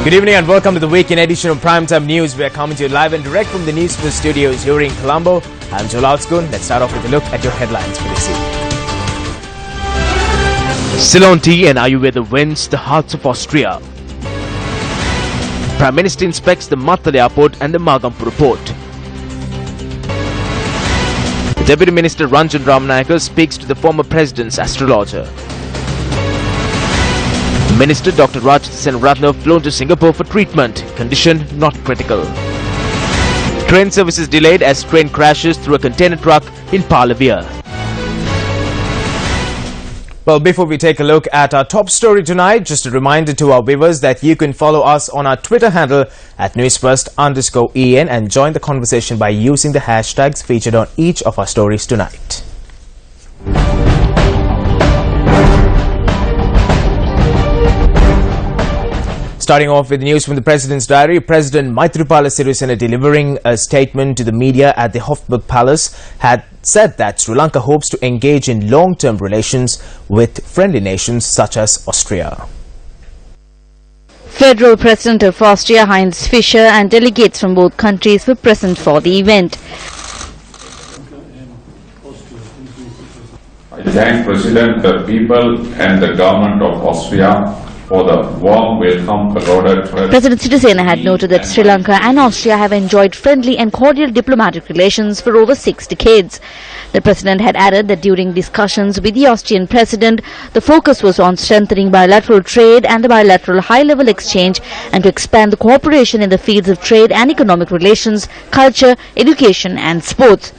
Good evening and welcome to the weekend edition of Primetime News. We are coming to you live and direct from the Newsfirst studios here in Colombo. I'm Joel Outsgun. Let's start off with a look at your headlines for this evening. Ceylon tea and Ayurveda wins the hearts of Austria. Prime Minister inspects the Mattala airport and the Hambantota port. The Deputy Minister Ranjan Ramanayake speaks to the former president's astrologer. Minister Dr. Rajat Senratne flown to Singapore for treatment. Condition not critical. Train services delayed as train crashes through a container truck in Palavia. Well, before we take a look at our top story tonight, just a reminder to our viewers that you can follow us on our Twitter handle at Newsfirst..lk and join the conversation by using the hashtags featured on each of our stories tonight. Starting off with news from the President's Diary, President Maithripala Sirisena delivering a statement to the media at the Hofburg Palace had said that Sri Lanka hopes to engage in long-term relations with friendly nations such as Austria. Federal President of Austria Heinz Fischer and delegates from both countries were present for the event. I thank President, the people and the government of Austria for the warm welcome accorded. President Sirisena had noted that Sri Lanka and Austria have enjoyed friendly and cordial diplomatic relations for over 6 decades. The President had added that during discussions with the Austrian President, the focus was on strengthening bilateral trade and the bilateral high-level exchange and to expand the cooperation in the fields of trade and economic relations, culture, education and sports.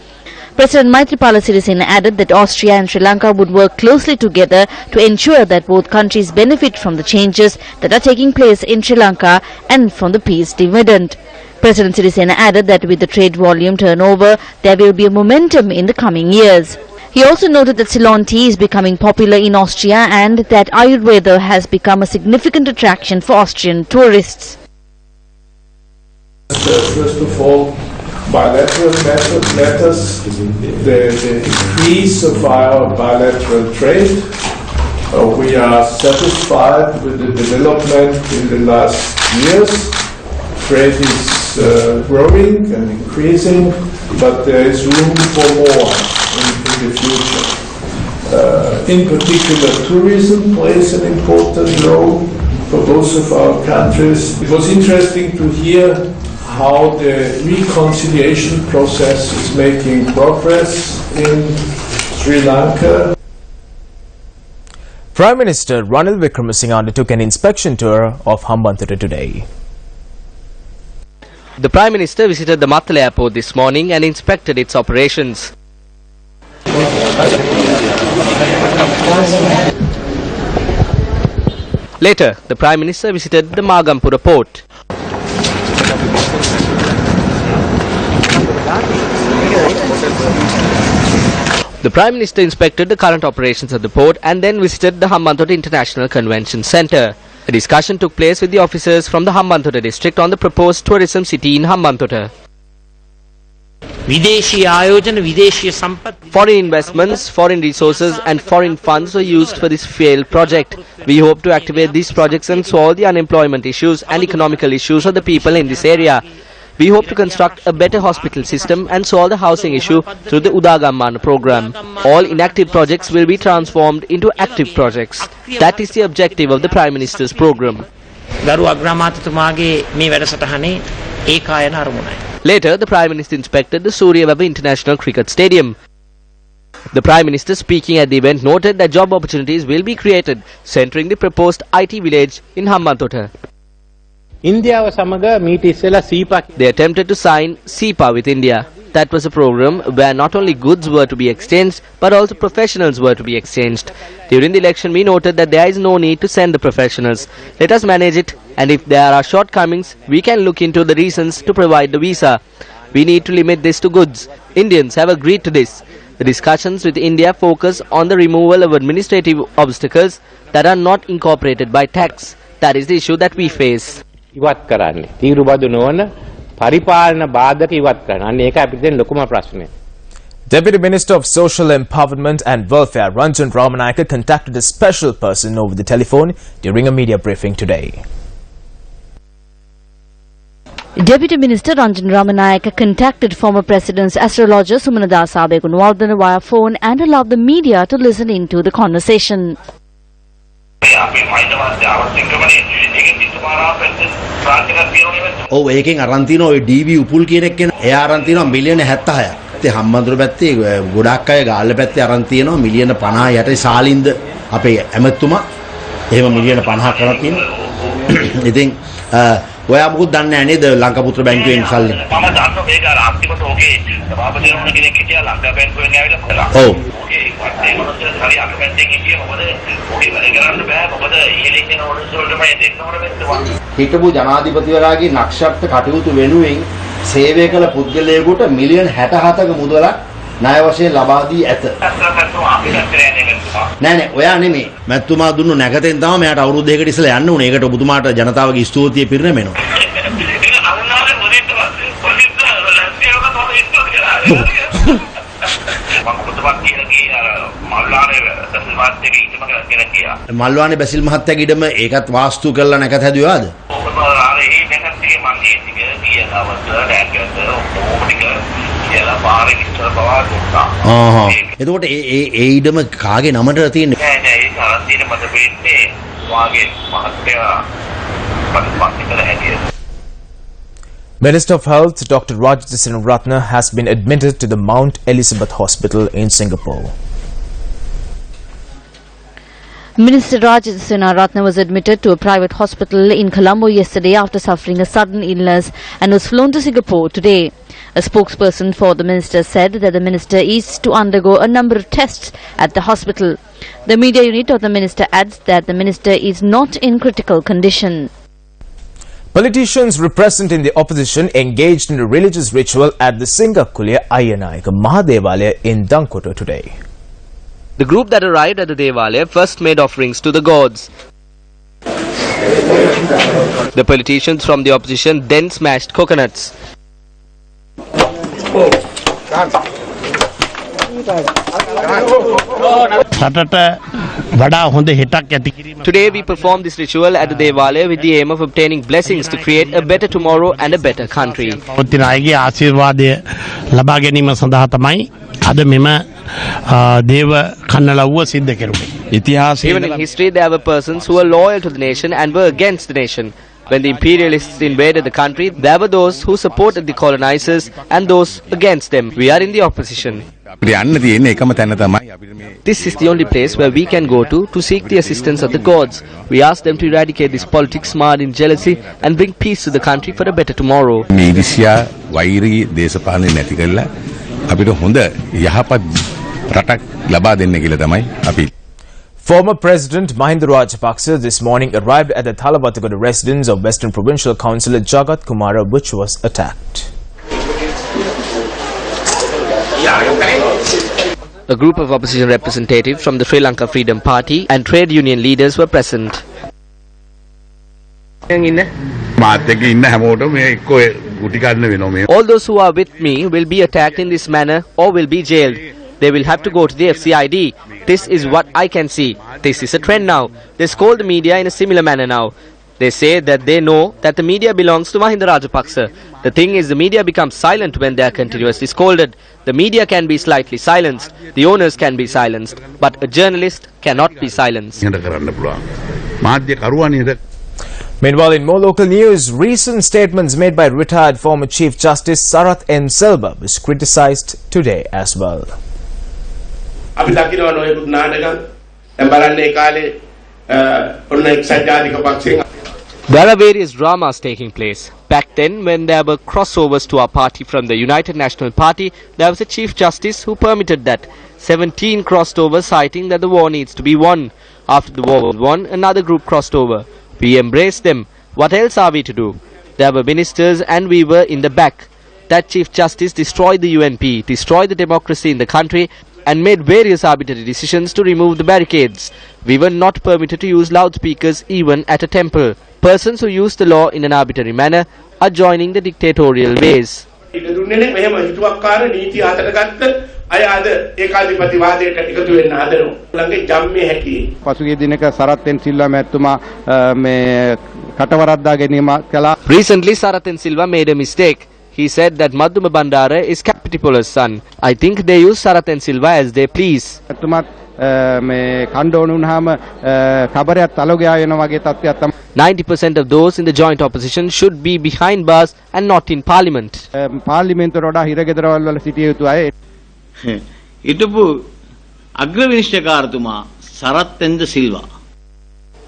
President Maithripala Sirisena added that Austria and Sri Lanka would work closely together to ensure that both countries benefit from the changes that are taking place in Sri Lanka and from the peace dividend. President Sirisena added that with the trade volume turnover, there will be a momentum in the coming years. He also noted that Ceylon tea is becoming popular in Austria and that Ayurveda has become a significant attraction for Austrian tourists. First of all, bilateral matters, the increase of our bilateral trade. We are satisfied with the development in the last years. Trade is growing and increasing, but there is room for more in the future. In particular, tourism plays an important role for both of our countries. It was interesting to hear how the reconciliation process is making progress in Sri Lanka. Prime Minister Ranil Wickremesinghe undertook an inspection tour of Hambantota today. The Prime Minister visited the Mattala airport this morning and inspected its operations. Later, the Prime Minister visited the Hambantota port. The Prime Minister inspected the current operations at the port and then visited the Hambantota International Convention Centre. A discussion took place with the officers from the Hambantota district on the proposed tourism city in Hambantota. Foreign investments, foreign resources and foreign funds were used for this failed project. We hope to activate these projects and solve the unemployment issues and economical issues of the people in this area. We hope to construct a better hospital system and solve the housing issue through the Udagammana program. All inactive projects will be transformed into active projects. That is the objective of the Prime Minister's program. Later, the Prime Minister inspected the Suryababa International Cricket Stadium. The Prime Minister speaking at the event noted that job opportunities will be created, centering the proposed IT village in Hambantota. They attempted to sign SEPA with India. That was a program where not only goods were to be exchanged, but also professionals were to be exchanged. During the election, we noted that there is no need to send the professionals. Let us manage it, and if there are shortcomings, we can look into the reasons to provide the visa. We need to limit this to goods. Indians have agreed to this. The discussions with India focus on the removal of administrative obstacles that are not incorporated by tax. That is the issue that we face. Deputy Minister of Social Empowerment and Welfare Ranjan Ramanayake contacted a special person over the telephone during a media briefing today. Deputy Minister Ranjan Ramanayake contacted former President's astrologer Sumanadasa Abegunwaldana via phone and allowed the media to listen into the conversation. ඔව් ඒකෙන් අරන් තිනවා ඔය ඩීවී උපුල් කියන එක එයා අරන් තිනවා මිලියන 76ක්. ඉතින් හම්බන්තොට පැත්තේ ගොඩක් අය ගාල්ල පැත්තේ අරන් තිනවා මිලියන 50 යට ශාලින්ද අපේ ඇමතුමා එහෙම මිලියන 50ක් කරන් තියෙනවා. ඉතින් ඔයා මොකද දන්නේ නැහැ නේද ලංකාපුත්‍ර බැංකුවෙන් සල්ලි? මම දන්නවා මේක අර අන්තිමට ඕකේ සභාපති වුණ කෙනෙක් හිටියා ලංකා බැංකුවෙන් ඇවිල්ලා කළා. ඔව්. ඕකේ වටේ මොනවද හරි අකමැත්තෙන් හිටියේ මොකද ඕකේ වැඩ කරන්න බෑ මොකද ඉලෙක්ෂන් ඕඩර්ස් වලට මම දෙන්න ඕන වෙනවා. හිටපු ජනාධිපතිවරයාගේ නක්ෂත්‍ර කටයුතු වෙනුවෙන් සේවය කළ පුද්ගලයෙකුට මිලියන 67ක මුදලක් ණය වශයෙන් ලබා දී ඇත. නෑ ඔයා නෙමෙයි. මැතිතුමා දුන්නු නැගතෙන් තමයි මෙයාට අවුරුදු දෙකකට ඉස්සෙල්ලා යන්න උනේ. ඒකට ඔබතුමාට ජනතාවගේ ස්තුතිය පිරිනැමෙනවා. මල්වානේ බැසිල් මහත්තයාගේ ඉඩම ඒකත් වාස්තු කරලා නැකත් හැදුවාද? එතකොට ඒ ඉඩම කාගේ නමට තියෙන්නේ? නෑ ඒක අරන් තියෙන මට වෙන්නේ වාගේ මහත්තයා පත්පත් හැටියට. Minister of Health Dr. Rajendra Sinaratne has been admitted to the Mount Elizabeth Hospital in Singapore. Minister Rajendra Sinaratne was admitted to a private hospital in Colombo yesterday after suffering a sudden illness and was flown to Singapore today. A spokesperson for the minister said that the minister is to undergo a number of tests at the hospital. The media unit of the minister adds that the minister is not in critical condition. Politicians representing the opposition engaged in a religious ritual at the Singakulia Ayanayaka Mahadevalaya in Dankoto today. The group that arrived at the Devalaya first made offerings to the gods. The politicians from the opposition then smashed coconuts. Today we perform this ritual at the Devalaya with the aim of obtaining blessings to create a better tomorrow and a better country. Even in history there were persons who were loyal to the nation and were against the nation. When the imperialists invaded the country, there were those who supported the colonizers and those against them. We are in the opposition. This is the only place where we can go to seek the assistance of the gods. We ask them to eradicate this politics marred in jealousy and bring peace to the country for a better tomorrow. Former President Mahinda Rajapaksa this morning arrived at the Thalawatagode residence of Western Provincial Councillor Jagat Kumara, which was attacked. A group of opposition representatives from the Sri Lanka Freedom Party and trade union leaders were present. All those who are with me will be attacked in this manner or will be jailed. They will have to go to the FCID. This is what I can see. This is a trend now. They scold the media in a similar manner now. They say that they know that the media belongs to Mahinda Rajapaksa. The thing is, the media becomes silent when they are continuously scolded. The media can be slightly silenced. The owners can be silenced. But a journalist cannot be silenced. Meanwhile, in more local news, recent statements made by retired former Chief Justice Sarath N. Selva was criticized today as well. There are various dramas taking place. Back then, when there were crossovers to our party from the United National Party, there was a Chief Justice who permitted that. 17 crossed over, citing that the war needs to be won. After the war was won, another group crossed over. We embraced them. What else are we to do? There were ministers and we were in the back. That Chief Justice destroyed the UNP, destroyed the democracy in the country, and made various arbitrary decisions to remove the barricades. We were not permitted to use loudspeakers even at a temple. Persons who use the law in an arbitrary manner are joining the dictatorial ways. අය අද ඒකාධිපතිවාදයට එකතු වෙන්න හදනවා. ළඟ ජම්මේ හැටි. පසුගිය දිනක සරත් සිල්වා මැතිතුමා මේ කටවරද්දා ගැනීම කළා. Recently, Sarathan Silva made a mistake. He said that Madhuma Bandara is Capitipola's son. I think they use Sarathan Silva as they please. මැතිතුමාත් මේ කණ්ඩෝණු වුණාම කබරයක් තලෝගයා වෙනවා වගේ තත්ත්වයක් තමයි. 90% of those in the joint opposition should be behind bars and not in parliament. පාර්ලිමේන්තුවට වඩා හිරගෙදරවල වල සිටිය යුතු අය. ඊටපු අග්‍රවිනිශ්චයකාරතුමා සරත්ෙන්ද Silva.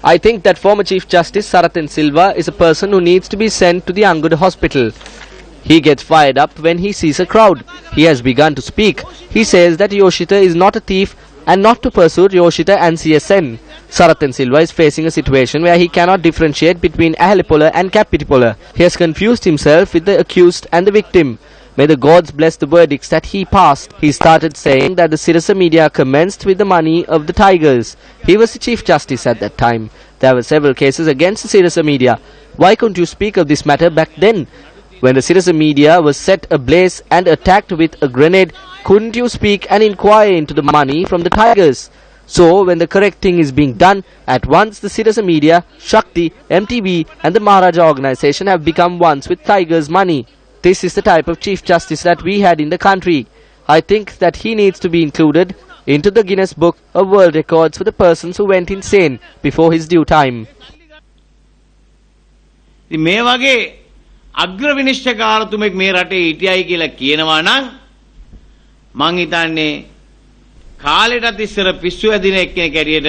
I think that former Chief Justice Sarathan Silva is a person who needs to be sent to the Angud hospital. He gets fired up when he sees a crowd. He has begun to speak. He says that Yoshita is not a thief and not to pursue Yoshita and CSN. Sarathan Silva is facing a situation where he cannot differentiate between Ahalipola and Capitipola. He has confused himself with the accused and the victim. May the gods bless the verdicts that he passed. He started saying that the Sirasa media commenced with the money of the Tigers. He was the Chief Justice at that time. There were several cases against the Sirasa media. Why couldn't you speak of this matter back then? When the Sirasa media was set ablaze and attacked with a grenade, couldn't you speak and inquire into the money from the Tigers? So, when the correct thing is being done, at once the Sirasa media, Shakti, MTV and the Maharaja organization have become ones with Tigers' money. This is the type of Chief Justice that we had in the country. I think that he needs to be included into the Guinness Book of World Records for the persons who went insane before his due time. මේ වගේ අග්‍රවිනිශ්චයකාරතුමෙක් මේ රටේ හිටියයි කියලා කියනවා නම් මං හිතන්නේ කාලෙටත් ඉස්සර පිස්සු ඇදින එක්කෙනෙක් ඇරියට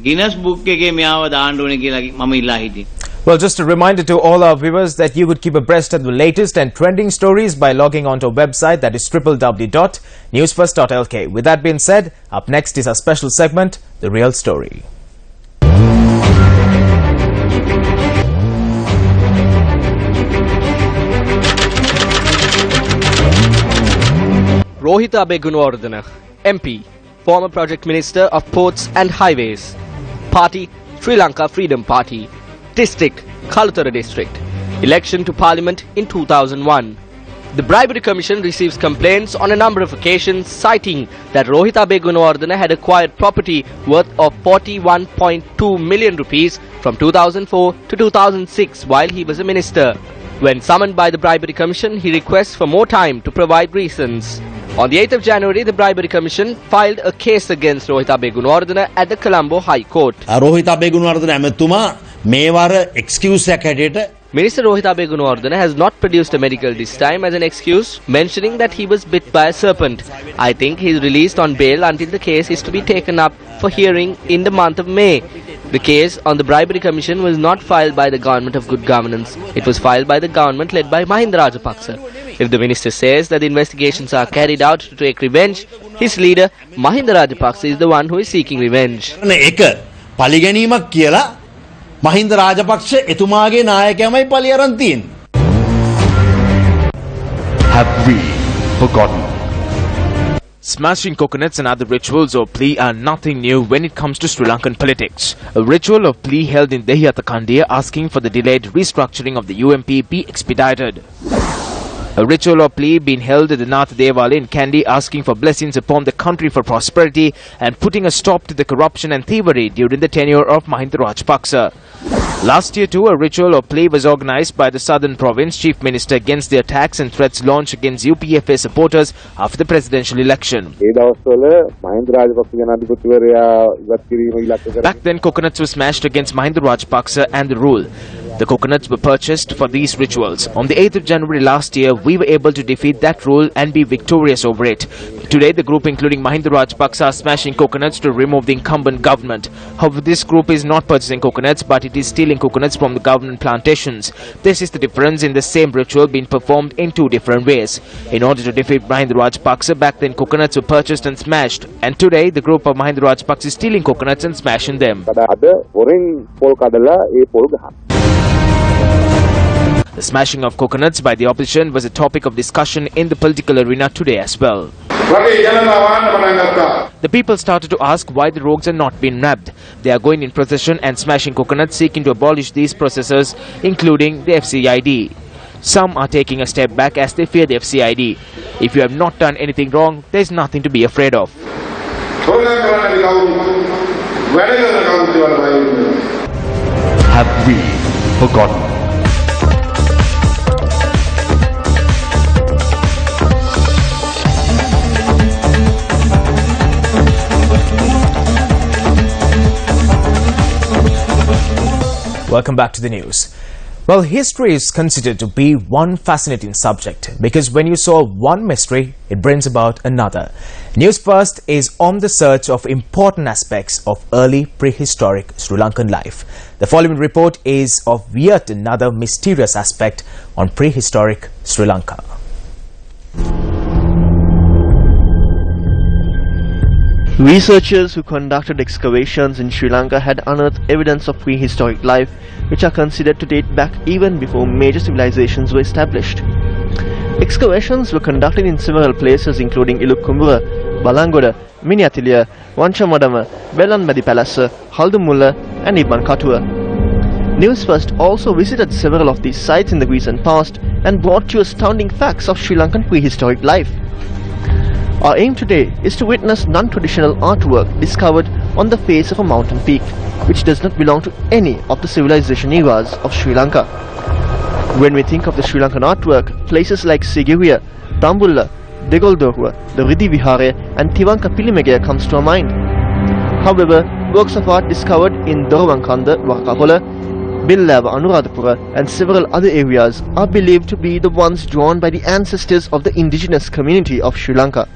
ගිනස් බුක් එකේ මෙයාව දාන්න ඕනේ කියලා මම ඉල්ලා හිටියේ. Well, just a reminder to all our viewers that you could keep abreast of the latest and trending stories by logging onto our website, that is www.newsfirst.lk. With that being said, up next is our special segment, The Real Story. Rohita Begunawardena, MP, former Project Minister of Ports and Highways. Party, Sri Lanka Freedom Party. District, Kalutara District. Election to Parliament in 2001. The Bribery Commission receives complaints on a number of occasions citing that Rohita Begunawardena had acquired property worth of 41.2 million rupees from 2004 to 2006 while he was a minister. When summoned by the Bribery Commission, he requests for more time to provide reasons. On the 8th of January, the Bribery Commission filed a case against Rohita Begunawardena at the Colombo High Court. Rohita Begunawardena ඇමතුමා මේ වාර excuse එකක් හැටියට Minister Rohita Begunawardena has not produced a medical this time as an excuse, mentioning that he was bit by a serpent. I think he is released on bail until the case is to be taken up for hearing in the month of May. The case on the Bribery Commission was not filed by the government of good governance. It was filed by the government led by Mahinda Rajapaksa. If the minister says that the investigations are carried out to take revenge, his leader Mahinda Rajapaksa is the one who is seeking revenge. එක පලිගැනීමක් කියලා මහින්ද රාජපක්ෂ එතුමාගේ නායකයමයි පලි අරන් තියෙන්නේ. Have we forgotten? Smashing coconuts and other rituals of plea are nothing new when it comes to Sri Lankan politics. A ritual of plea held in Dehiyata Kandiya asking for the delayed restructuring of the UMP be expedited. A ritual of plea being held at the Nath Devale in Kandy asking for blessings upon the country for prosperity and putting a stop to the corruption and thievery during the tenure of Mahinda Rajapaksa. Last year too, a ritual of plea was organized by the Southern Province Chief Minister against the attacks and threats launched against UPFA supporters after the presidential election. Back then, coconuts were smashed against Mahinda Rajapaksa and the rule. The coconuts were purchased for these rituals. On the 8th of January last year, we were able to defeat that rule and be victorious over it. Today, the group including Mahinda Rajapaksa are smashing coconuts to remove the incumbent government. However, this group is not purchasing coconuts, but it is stealing coconuts from the government plantations. This is the difference in the same ritual being performed in two different ways. In order to defeat Mahinda Rajapaksa, back then coconuts were purchased and smashed. And today, the group of Mahinda Rajapaksa is stealing coconuts and smashing them. The smashing of coconuts by the opposition was a topic of discussion in the political arena today as well. The people started to ask why the rogues are not being nabbed. They are going in procession and smashing coconuts seeking to abolish these processes, including the FCID. Some are taking a step back as they fear the FCID. If you have not done anything wrong, there is nothing to be afraid of. Have we forgotten? Welcome back to the news. Well, history is considered to be one fascinating subject because when you solve one mystery, it brings about another. News First is on the search of important aspects of early prehistoric Sri Lankan life. The following report is of yet another mysterious aspect on prehistoric Sri Lanka. Researchers who conducted excavations in Sri Lanka had unearthed evidence of prehistoric life which are considered to date back even before major civilizations were established. Excavations were conducted in several places including Ilukkumbura, Balangoda, Miniatiliya, Wanchamadama, Bellanmadi Palace, Haldumulla and Ibn Katua. Newsfirst also visited several of these sites in the recent past and brought you astounding facts of Sri Lankan prehistoric life. Our aim today is to witness non-traditional artwork discovered on the face of a mountain peak, which does not belong to any of the civilization eras of Sri Lanka. When we think of the Sri Lankan artwork, places like Sigiriya, Tambulla, Degoldohua, the Riddhi Vihara and Tivanka Pilimegaya comes to our mind. However, works of art discovered in Dorwankanda, Wakahola, Billava, Anuradhapura and several other areas are believed to be the ones drawn by the ancestors of the indigenous community of Sri Lanka.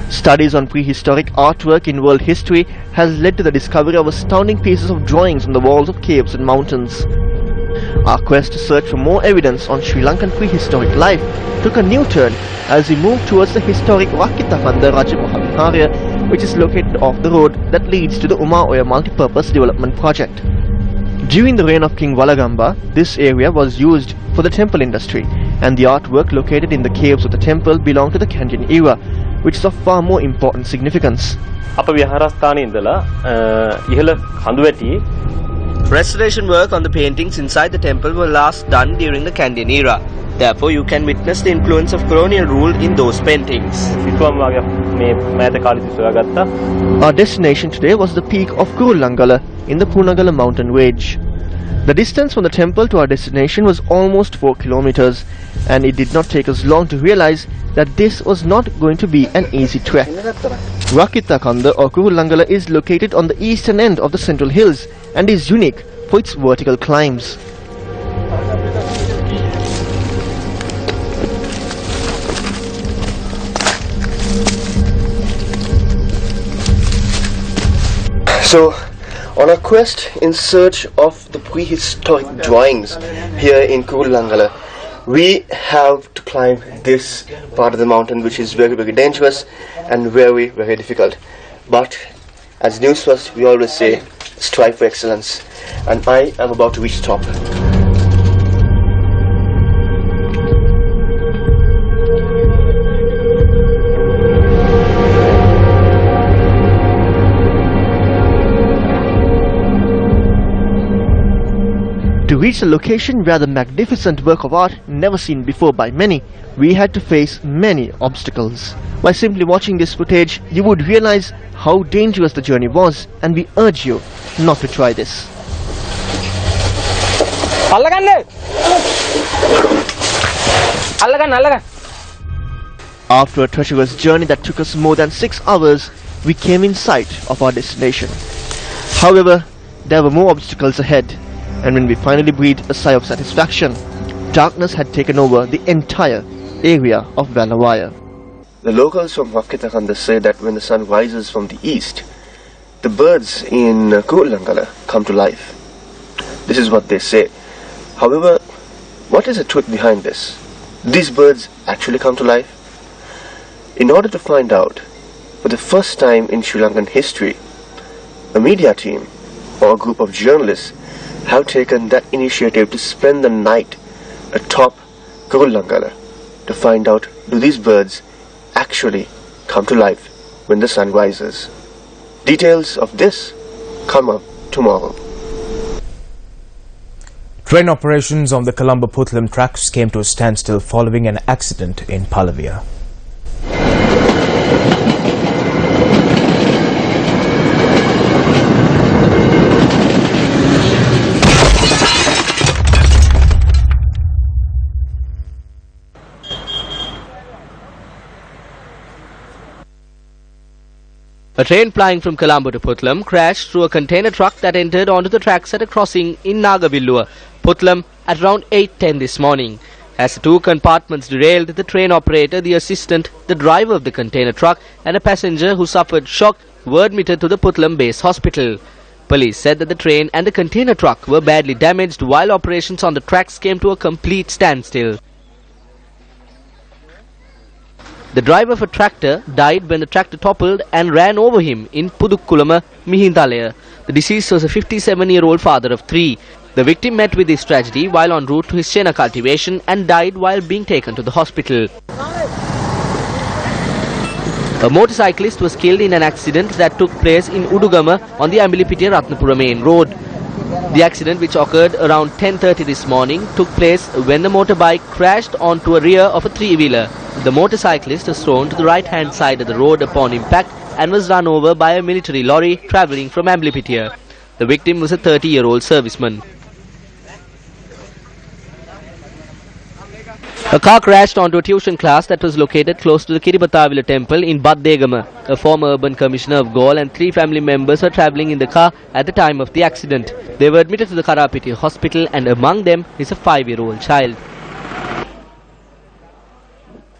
Studies on prehistoric artwork in world history has led to the discovery of astounding pieces of drawings on the walls of caves and mountains. Our quest to search for more evidence on Sri Lankan prehistoric life took a new turn as we moved towards the historic Wakkitakanda Raja Mahavihara, which is located off the road that leads to the Uma-Oya multipurpose development project. During the reign of King Walagamba, this area was used for the temple industry, and the artwork located in the caves of the temple belonged to the Kandyan era, which is of far more important significance. Restoration work on the paintings inside the temple were last done during the Kandyan era. Therefore, you can witness the influence of colonial rule in those paintings. Our destination today was the peak of Kurulangala in the Punagala mountain range. The distance from the temple to our destination was almost 4 kilometers, and it did not take us long to realize that this was not going to be an easy trek. Rakkitakanda or Kurulangala is located on the eastern end of the Central Hills and is unique for its vertical climbs. So, on our quest in search of the prehistoric drawings here in Kurulangala, we have to climb this part of the mountain, which is very, very dangerous and very, very difficult. But as Newsfirst, we always say, strive for excellence, and I am about to reach the top. To reach the location where the magnificent work of art never seen before by many, we had to face many obstacles. By simply watching this footage, you would realize how dangerous the journey was, and we urge you not to try this. After a treacherous journey that took us more than 6 hours, we came in sight of our destination. However, there were more obstacles ahead, and when we finally breathed a sigh of satisfaction, darkness had taken over the entire area of Velavaya. The locals from Wakkitakanda say that when the sun rises from the east, the birds in Kurulangala come to life. This is what they say. However, what is the truth behind this? Do these birds actually come to life? In order to find out, for the first time in Sri Lankan history, a media team or a group of journalists have taken that initiative to spend the night atop Kurulangala to find out, do these birds actually come to life when the sun rises? Details of this come up tomorrow. Train operations on the Colombo-Puttlam tracks came to a standstill following an accident in Palavia. A train plying from Colombo to Puttlam crashed through a container truck that entered onto the tracks at a crossing in Nagavillua, Puttlam, at around 8:10 this morning. As the two compartments derailed, the train operator, the assistant, the driver of the container truck and a passenger who suffered shock were admitted to the Puttlam base hospital. Police said that the train and the container truck were badly damaged while operations on the tracks came to a complete standstill. The driver of a tractor died when the tractor toppled and ran over him in Pudukkulama, Mihindalaya. The deceased was a 57-year-old father of 3. The victim met with this tragedy while en route to his Chena cultivation and died while being taken to the hospital. A motorcyclist was killed in an accident that took place in Udugama on the Ambilipitiya-Ratnapura main road. The accident, which occurred around 10:30 this morning, took place when the motorbike crashed onto a rear of a 3-wheeler. The motorcyclist was thrown to the right-hand side of the road upon impact and was run over by a military lorry travelling from Ambilipitiya. The victim was a 30-year-old serviceman. A car crashed onto a tuition class that was located close to the Kiribathavila temple in Baddegama. A former urban commissioner of Galle and 3 family members were travelling in the car at the time of the accident. They were admitted to the Karapiti hospital and among them is a 5-year-old child.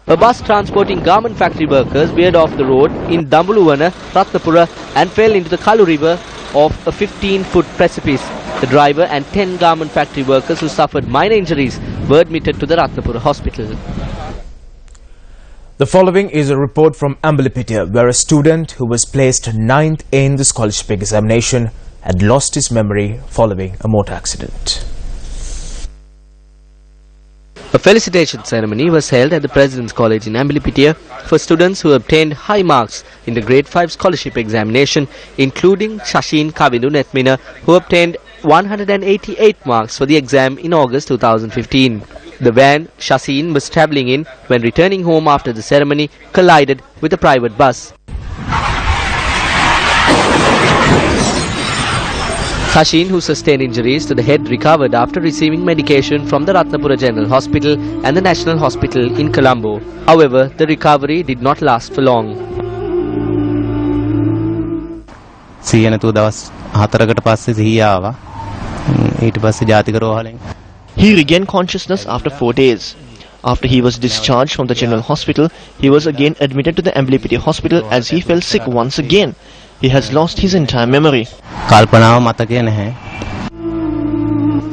A bus transporting garment factory workers veered off the road in Dambuluwana, Ratnapura and fell into the Kalu river off a 15-foot precipice. The driver and 10 garment factory workers who suffered minor injuries were admitted to the Ratnapura hospital. The following is a report from Ambilipitiya, where a student who was placed 9th in the scholarship examination had lost his memory following a motor accident. A felicitation ceremony was held at the President's College in Ambilipitiya for students who obtained high marks in the Grade 5 scholarship examination, including Shashin Kavindu Netmina, who obtained 188 marks for the exam in August 2015. The van Shashin was travelling in when returning home after the ceremony collided with a private bus. Shashin, who sustained injuries to the head, recovered after receiving medication from the Ratnapura General Hospital and the National Hospital in Colombo. However, the recovery did not last for long. He regained consciousness after 4 days. After he was discharged from the General Hospital, he was again admitted to the Ambilipitiya hospital as he fell sick once again. He has lost his entire memory.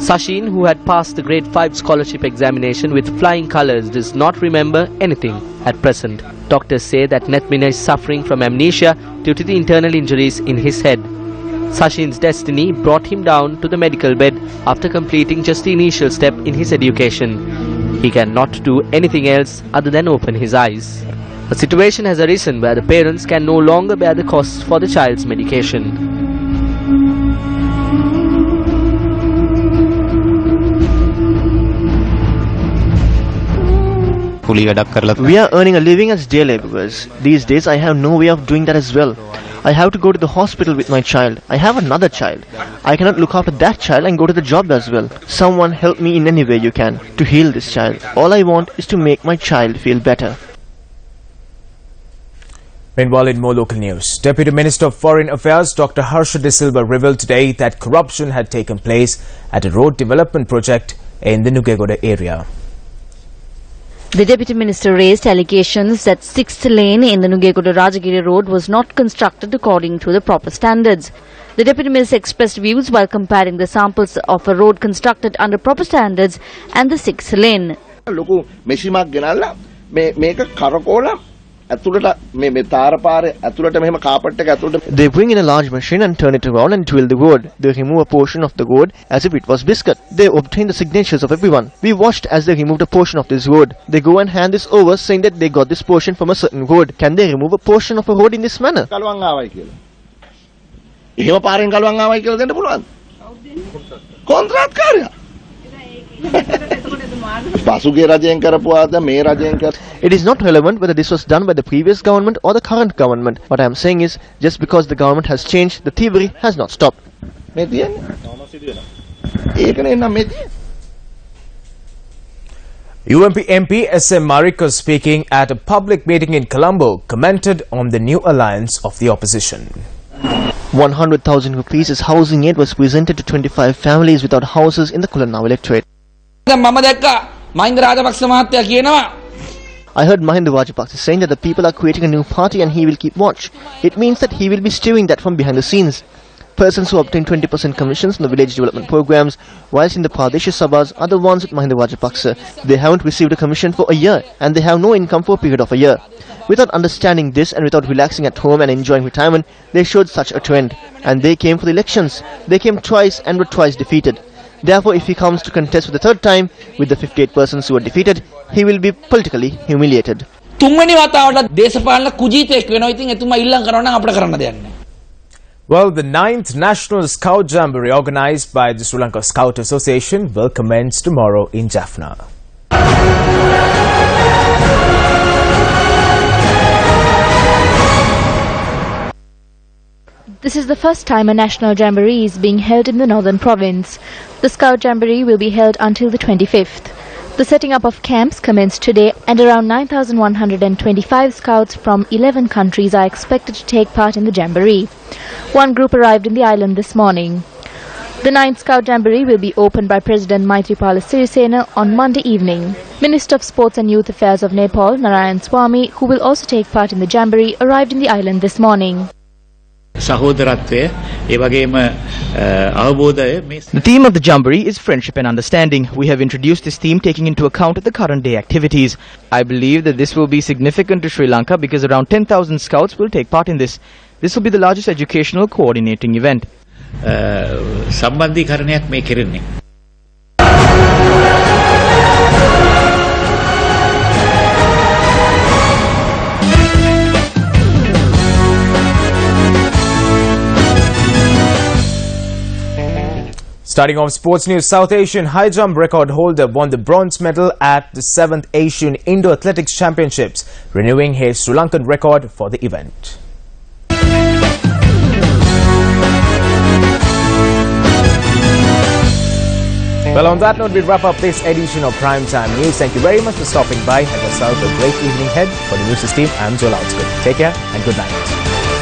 Sachin, who had passed the Grade 5 scholarship examination with flying colours, does not remember anything at present. Doctors say that Netmina is suffering from amnesia due to the internal injuries in his head. Sachin's destiny brought him down to the medical bed after completing just the initial step in his education. He cannot do anything else other than open his eyes. A situation has arisen where the parents can no longer bear the costs for the child's medication. We are earning a living as day laborers. These days I have no way of doing that as well. I have to go to the hospital with my child. I have another child. I cannot look after that child and go to the job as well. Someone help me in any way you can to heal this child. All I want is to make my child feel better. Meanwhile, in more local news, Deputy Minister of Foreign Affairs Dr. Harsha De Silva revealed today that corruption had taken place at a road development project in the Nugegoda area. The Deputy Minister raised allegations that 6th lane in the Nugegoda-Rajagiri road was not constructed according to the proper standards. The Deputy Minister expressed views while comparing the samples of a road constructed under proper standards and the 6th lane. They bring in a large machine and turn it around and drill the road. They remove a portion of the road as if it was biscuit. They obtain the signatures of everyone. We watched as they removed a portion of this road. They go and hand this over saying that they got this portion from a certain road. Can they remove a portion of a road in this manner? පසුගිය රජයෙන් කරපුවාද මේ රජයෙන් කර It is not relevant whether this was done by the previous government or the current government. What I am saying is, just because the government has changed, the thievery has not stopped. මේ තියෙන්නේ. ඒකනේ නම් මේ තියෙන්නේ. UMP MP SM Mariko speaking at a public meeting in Colombo commented on the new alliance of the opposition. 100,000 rupees as housing aid was presented to 25 families without houses in the Kulanawa electorate. මම දැක්කා මහින්ද රාජපක්ෂ මහත්තයා කියනවා I heard Mahinda Rajapaksa saying that the people are creating a new party and he will keep watch. It means that he will be steering that from behind the scenes. Persons who obtain 20% commissions in the village development programs, whilst in the Pradesh Sabhas are the ones with Mahinda Rajapaksa. They haven't received a commission for a year and they have no income for a period of a year. Without understanding this and without relaxing at home and enjoying retirement, they showed such a trend. And they came for the elections. They came twice and were twice defeated. Therefore, if he comes to contest for the third time with the 58 persons who were defeated, he will be politically humiliated. තුන්වෙනි වතාවට දේශපාලන කුජීතෙක් වෙනවා. ඉතින් එතුමා ඉල්ලම් කරනවා නම් අපිට කරන්න දෙයක් නැහැ. Well, the 9th National Scout Jamboree organized by the Sri Lanka Scout Association will commence tomorrow in Jaffna. This is the first time a national jamboree is being held in the northern province. The Scout Jamboree will be held until the 25th. The setting up of camps commenced today and around 9,125 scouts from 11 countries are expected to take part in the Jamboree. One group arrived in the island this morning. The 9th Scout Jamboree will be opened by President Maitripala Sirisena on Monday evening. Minister of Sports and Youth Affairs of Nepal, Narayan Swamy, who will also take part in the Jamboree, arrived in the island this morning. සහෝදරත්වය ඒ වගේම අවබෝධය මේ The theme of the Jamboree is friendship and understanding. We have introduced this theme taking into account the current day activities. I believe that this will be significant to Sri Lanka because around 10,000 scouts will take part in this. This will be the largest educational coordinating event. සම්බන්ධීකරණයක් මේ කෙරෙන්නේ. Starting off sports news, South Asian high jump record holder won the bronze medal at the 7th Asian Indo Athletics Championships, renewing his Sri Lankan record for the event. Well, on that note, we wrap up this edition of Primetime News. Thank you very much for stopping by. Have yourself a great evening ahead. For the Newsfirst team, I'm Joel Outsgood. Take care and good night.